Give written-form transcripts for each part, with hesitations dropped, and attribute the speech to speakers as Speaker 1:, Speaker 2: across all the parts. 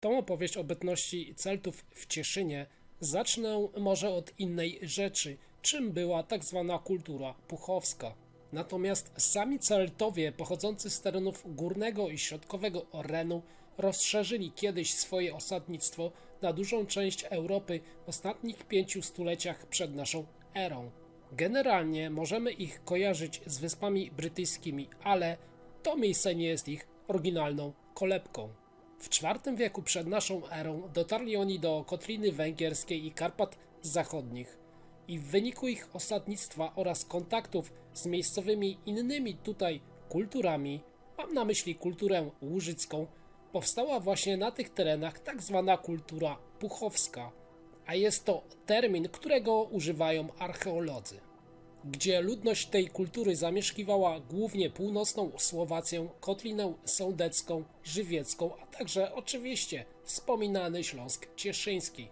Speaker 1: Tą opowieść o bytności Celtów w Cieszynie zacznę może od innej rzeczy, czym była tak zwana kultura puchowska. Natomiast sami Celtowie pochodzący z terenów górnego i środkowego Renu rozszerzyli kiedyś swoje osadnictwo na dużą część Europy w ostatnich 5 stuleciach przed naszą erą. Generalnie możemy ich kojarzyć z Wyspami Brytyjskimi, ale to miejsce nie jest ich oryginalną kolebką. W IV wieku przed naszą erą dotarli oni do Kotliny Węgierskiej i Karpat Zachodnich i w wyniku ich osadnictwa oraz kontaktów z miejscowymi innymi tutaj kulturami, mam na myśli kulturę łużycką, powstała właśnie na tych terenach tak zwana kultura puchowska, a jest to termin, którego używają archeolodzy, gdzie ludność tej kultury zamieszkiwała głównie północną Słowację, Kotlinę Sądecką, Żywiecką, a także oczywiście wspominany Śląsk Cieszyński.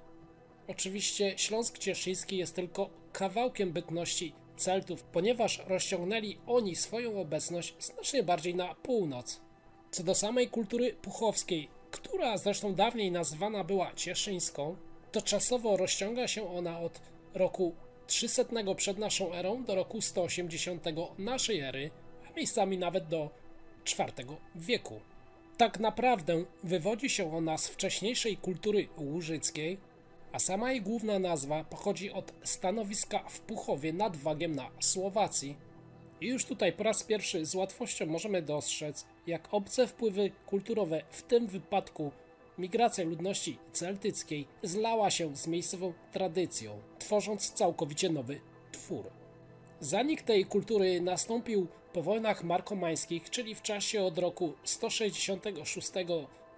Speaker 1: Oczywiście Śląsk Cieszyński jest tylko kawałkiem bytności Celtów, ponieważ rozciągnęli oni swoją obecność znacznie bardziej na północ. Co do samej kultury puchowskiej, która zresztą dawniej nazywana była cieszyńską, to czasowo rozciąga się ona od roku 300 przed naszą erą do roku 180 naszej ery, a miejscami nawet do IV wieku. Tak naprawdę wywodzi się ona z wcześniejszej kultury łużyckiej, a sama jej główna nazwa pochodzi od stanowiska w Puchowie nad Wagiem na Słowacji. I już tutaj po raz pierwszy z łatwością możemy dostrzec, jak obce wpływy kulturowe, w tym wypadku migracja ludności celtyckiej, zlała się z miejscową tradycją, tworząc całkowicie nowy twór. Zanik tej kultury nastąpił po wojnach markomańskich, czyli w czasie od roku 166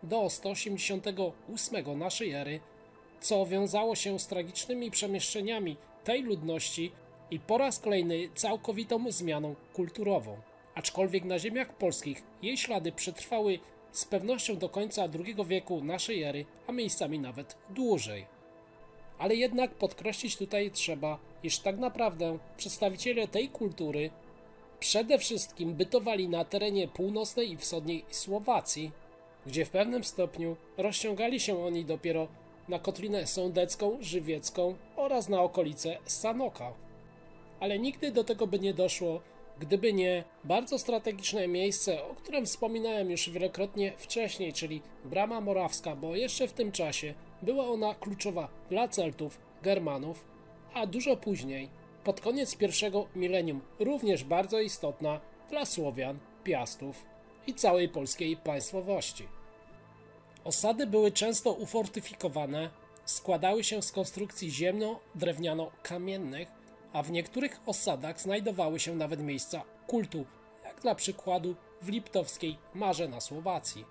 Speaker 1: do 188 naszej ery, co wiązało się z tragicznymi przemieszczeniami tej ludności i po raz kolejny całkowitą zmianą kulturową. Aczkolwiek na ziemiach polskich jej ślady przetrwały z pewnością do końca II wieku naszej ery, a miejscami nawet dłużej. Ale jednak podkreślić tutaj trzeba, iż tak naprawdę przedstawiciele tej kultury przede wszystkim bytowali na terenie północnej i wschodniej Słowacji, gdzie w pewnym stopniu rozciągali się oni dopiero na Kotlinę Sądecką, Żywiecką oraz na okolice Sanoka. Ale nigdy do tego by nie doszło, gdyby nie bardzo strategiczne miejsce, o którym wspominałem już wielokrotnie wcześniej, czyli Brama Morawska, bo jeszcze w tym czasie była ona kluczowa dla Celtów, Germanów, a dużo później, pod koniec pierwszego milenium, również bardzo istotna dla Słowian, Piastów i całej polskiej państwowości. Osady były często ufortyfikowane, składały się z konstrukcji ziemno-drewniano-kamiennych, a w niektórych osadach znajdowały się nawet miejsca kultu, jak dla przykładu w Liptowskiej Marze na Słowacji,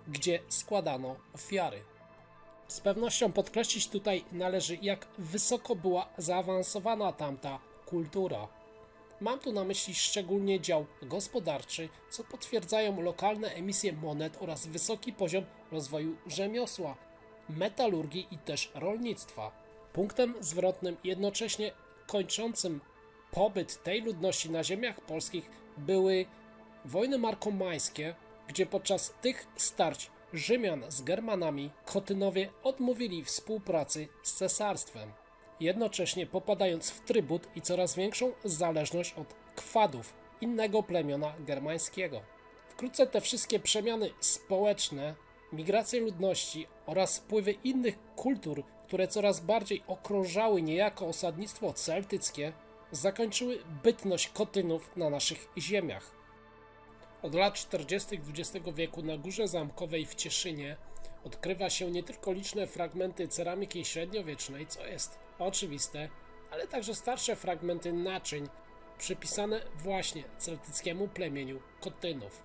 Speaker 1: gdzie składano ofiary. Z pewnością podkreślić tutaj należy, jak wysoko była zaawansowana tamta kultura. Mam tu na myśli szczególnie dział gospodarczy, co potwierdzają lokalne emisje monet oraz wysoki poziom rozwoju rzemiosła, metalurgii i też rolnictwa. Punktem zwrotnym jednocześnie kończącym pobyt tej ludności na ziemiach polskich były wojny markomańskie, gdzie podczas tych starć Rzymian z Germanami Kotynowie odmówili współpracy z cesarstwem, jednocześnie popadając w trybut i coraz większą zależność od kwadów, innego plemiona germańskiego. Wkrótce te wszystkie przemiany społeczne, migracje ludności oraz wpływy innych kultur, które coraz bardziej okrążały niejako osadnictwo celtyckie, zakończyły bytność Kotynów na naszych ziemiach. Od lat 40. XX wieku na Górze Zamkowej w Cieszynie odkrywa się nie tylko liczne fragmenty ceramiki średniowiecznej, co jest oczywiste, ale także starsze fragmenty naczyń przypisane właśnie celtyckiemu plemieniu Kotynów.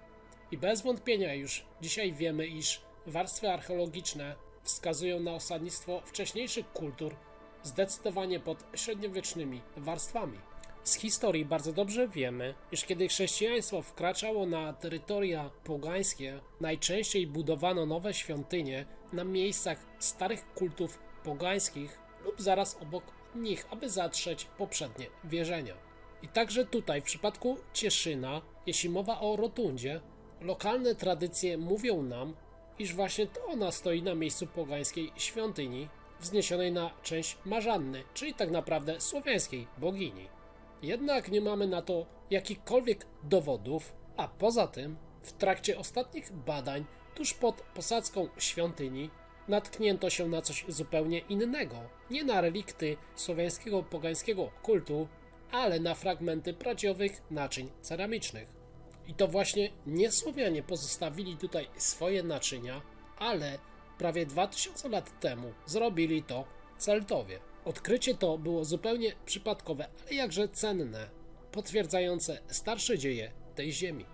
Speaker 1: I bez wątpienia już dzisiaj wiemy, iż warstwy archeologiczne wskazują na osadnictwo wcześniejszych kultur zdecydowanie pod średniowiecznymi warstwami. Z historii bardzo dobrze wiemy, iż kiedy chrześcijaństwo wkraczało na terytoria pogańskie, najczęściej budowano nowe świątynie na miejscach starych kultów pogańskich lub zaraz obok nich, aby zatrzeć poprzednie wierzenia. I także tutaj, w przypadku Cieszyna, jeśli mowa o rotundzie, lokalne tradycje mówią nam, iż właśnie to ona stoi na miejscu pogańskiej świątyni, wzniesionej na część Marzanny, czyli tak naprawdę słowiańskiej bogini. Jednak nie mamy na to jakichkolwiek dowodów, a poza tym w trakcie ostatnich badań tuż pod posadzką świątyni natknięto się na coś zupełnie innego. Nie na relikty słowiańskiego pogańskiego kultu, ale na fragmenty pradziowych naczyń ceramicznych. I to właśnie nie Słowianie pozostawili tutaj swoje naczynia, ale prawie 2000 lat temu zrobili to Celtowie. Odkrycie to było zupełnie przypadkowe, ale jakże cenne, potwierdzające starsze dzieje tej ziemi.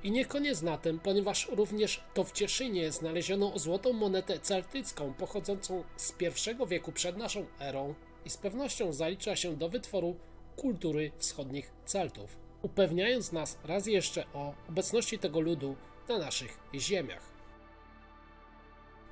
Speaker 1: I nie koniec na tym, ponieważ również to w Cieszynie znaleziono złotą monetę celtycką pochodzącą z I wieku przed naszą erą i z pewnością zalicza się do wytworu kultury wschodnich Celtów, upewniając nas raz jeszcze o obecności tego ludu na naszych ziemiach.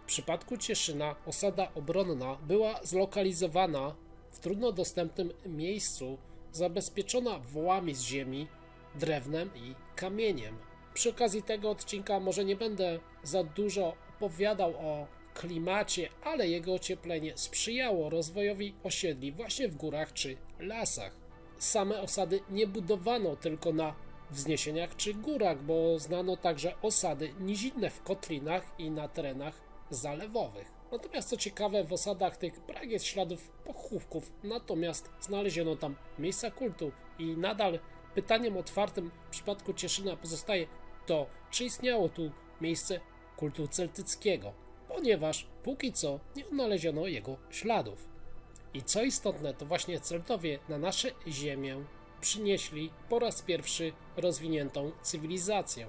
Speaker 1: W przypadku Cieszyna osada obronna była zlokalizowana w trudno dostępnym miejscu, zabezpieczona wołami z ziemi, drewnem i kamieniem. Przy okazji tego odcinka może nie będę za dużo opowiadał o klimacie, ale jego ocieplenie sprzyjało rozwojowi osiedli właśnie w górach czy lasach. Same osady nie budowano tylko na wzniesieniach czy górach, bo znano także osady nizinne w kotlinach i na terenach zalewowych. Natomiast co ciekawe, w osadach tych brak jest śladów pochówków, natomiast znaleziono tam miejsca kultu i nadal pytaniem otwartym w przypadku Cieszyna pozostaje to, czy istniało tu miejsce kultu celtyckiego, ponieważ póki co nie odnaleziono jego śladów. I co istotne, to właśnie Celtowie na nasze ziemię przynieśli po raz pierwszy rozwiniętą cywilizację.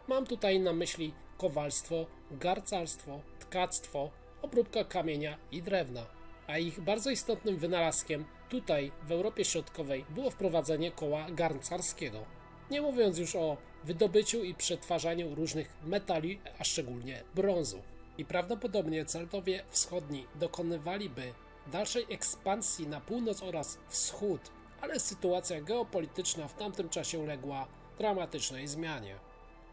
Speaker 1: Mam tutaj na myśli kowalstwo, garcarstwo, tkactwo, obróbka kamienia i drewna, a ich bardzo istotnym wynalazkiem tutaj w Europie Środkowej było wprowadzenie koła garncarskiego. Nie mówiąc już o wydobyciu i przetwarzaniu różnych metali, a szczególnie brązu. I prawdopodobnie Celtowie wschodni dokonywaliby dalszej ekspansji na północ oraz wschód, ale sytuacja geopolityczna w tamtym czasie uległa dramatycznej zmianie.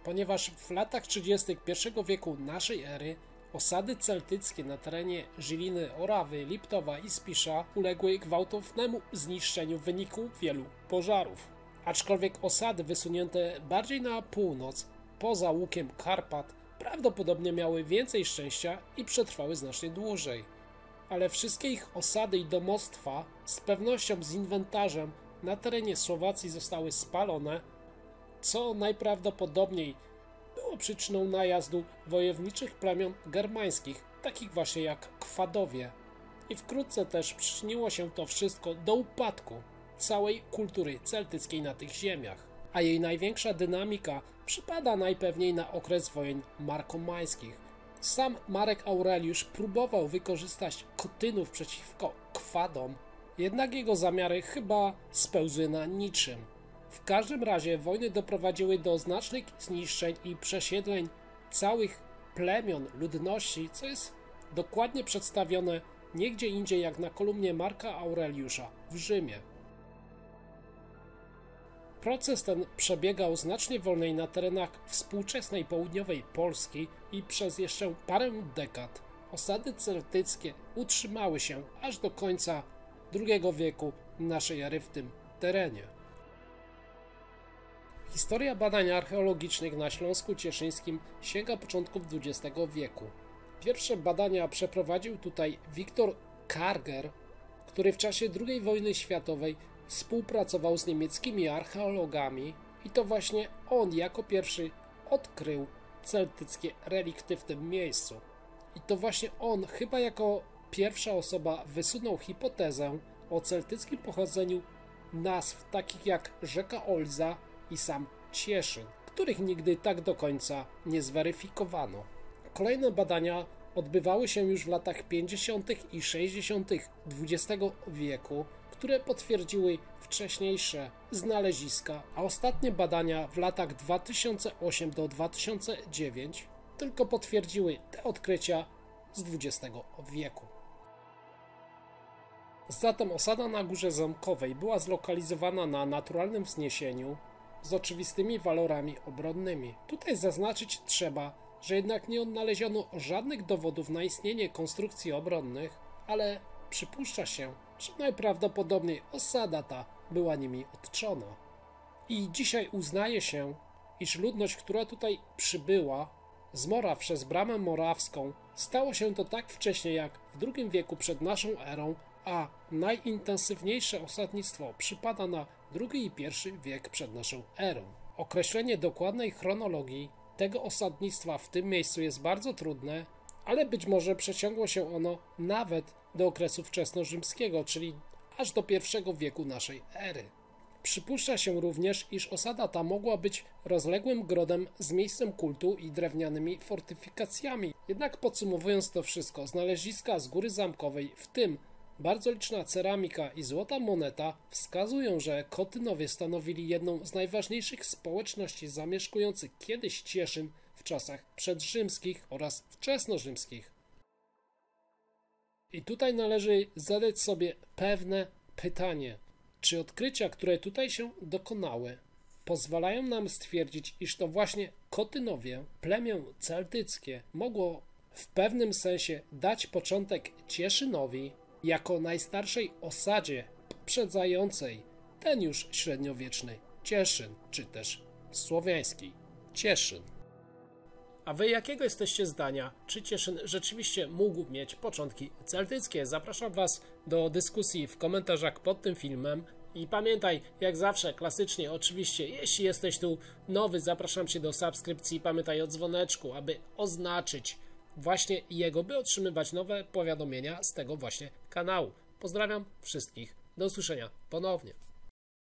Speaker 1: Ponieważ w latach 30. I wieku naszej ery osady celtyckie na terenie Żyliny, Orawy, Liptowa i Spisza uległy gwałtownemu zniszczeniu w wyniku wielu pożarów. Aczkolwiek osady wysunięte bardziej na północ, poza łukiem Karpat, prawdopodobnie miały więcej szczęścia i przetrwały znacznie dłużej. Ale wszystkie ich osady i domostwa z pewnością z inwentarzem na terenie Słowacji zostały spalone, co najprawdopodobniej było przyczyną najazdu wojowniczych plemion germańskich, takich właśnie jak Kwadowie. I wkrótce też przyczyniło się to wszystko do upadku całej kultury celtyckiej na tych ziemiach, a jej największa dynamika przypada najpewniej na okres wojen markomańskich. Sam Marek Aureliusz próbował wykorzystać Kotynów przeciwko Kwadom, jednak jego zamiary chyba spełzły na niczym. W każdym razie wojny doprowadziły do znacznych zniszczeń i przesiedleń całych plemion, ludności, co jest dokładnie przedstawione nie gdzie indziej jak na kolumnie Marka Aureliusza w Rzymie. Proces ten przebiegał znacznie wolniej na terenach współczesnej południowej Polski i przez jeszcze parę dekad osady celtyckie utrzymały się aż do końca II wieku naszej ery w tym terenie. Historia badań archeologicznych na Śląsku Cieszyńskim sięga początków XX wieku. Pierwsze badania przeprowadził tutaj Wiktor Karger, który w czasie II wojny światowej współpracował z niemieckimi archeologami i to właśnie on jako pierwszy odkrył celtyckie relikty w tym miejscu. I to właśnie on chyba jako pierwsza osoba wysunął hipotezę o celtyckim pochodzeniu nazw takich jak rzeka Olza i sam Cieszyn, których nigdy tak do końca nie zweryfikowano. Kolejne badania odbywały się już w latach 50. i 60. XX wieku, które potwierdziły wcześniejsze znaleziska, a ostatnie badania w latach 2008 do 2009 tylko potwierdziły te odkrycia z XX wieku. Zatem osada na Górze Ząbkowej była zlokalizowana na naturalnym wzniesieniu z oczywistymi walorami obronnymi. Tutaj zaznaczyć trzeba, że jednak nie odnaleziono żadnych dowodów na istnienie konstrukcji obronnych, ale przypuszcza się, że najprawdopodobniej osada ta była nimi otczona. I dzisiaj uznaje się, iż ludność, która tutaj przybyła z Moraw przez Bramę Morawską, stało się to tak wcześnie jak w II wieku przed naszą erą, a najintensywniejsze osadnictwo przypada na II i I wiek przed naszą erą. Określenie dokładnej chronologii tego osadnictwa w tym miejscu jest bardzo trudne, ale być może przeciągło się ono nawet do okresu wczesnorzymskiego, czyli aż do I wieku naszej ery. Przypuszcza się również, iż osada ta mogła być rozległym grodem z miejscem kultu i drewnianymi fortyfikacjami. Jednak podsumowując to wszystko, znaleziska z Góry Zamkowej, w tym bardzo liczna ceramika i złota moneta, wskazują, że Kotynowie stanowili jedną z najważniejszych społeczności zamieszkujących kiedyś Cieszyn w czasach przedrzymskich oraz wczesnorzymskich. I tutaj należy zadać sobie pewne pytanie. Czy odkrycia, które tutaj się dokonały, pozwalają nam stwierdzić, iż to właśnie Kotynowie, plemię celtyckie, mogło w pewnym sensie dać początek Cieszynowi jako najstarszej osadzie poprzedzającej ten już średniowieczny Cieszyn, czy też słowiański Cieszyn. A wy jakiego jesteście zdania? Czy Cieszyn rzeczywiście mógł mieć początki celtyckie? Zapraszam was do dyskusji w komentarzach pod tym filmem. I pamiętaj, jak zawsze, klasycznie, oczywiście, jeśli jesteś tu nowy, zapraszam cię do subskrypcji. Pamiętaj o dzwoneczku, aby oznaczyć właśnie jego, by otrzymywać nowe powiadomienia z tego właśnie kanału. Pozdrawiam wszystkich. Do usłyszenia ponownie.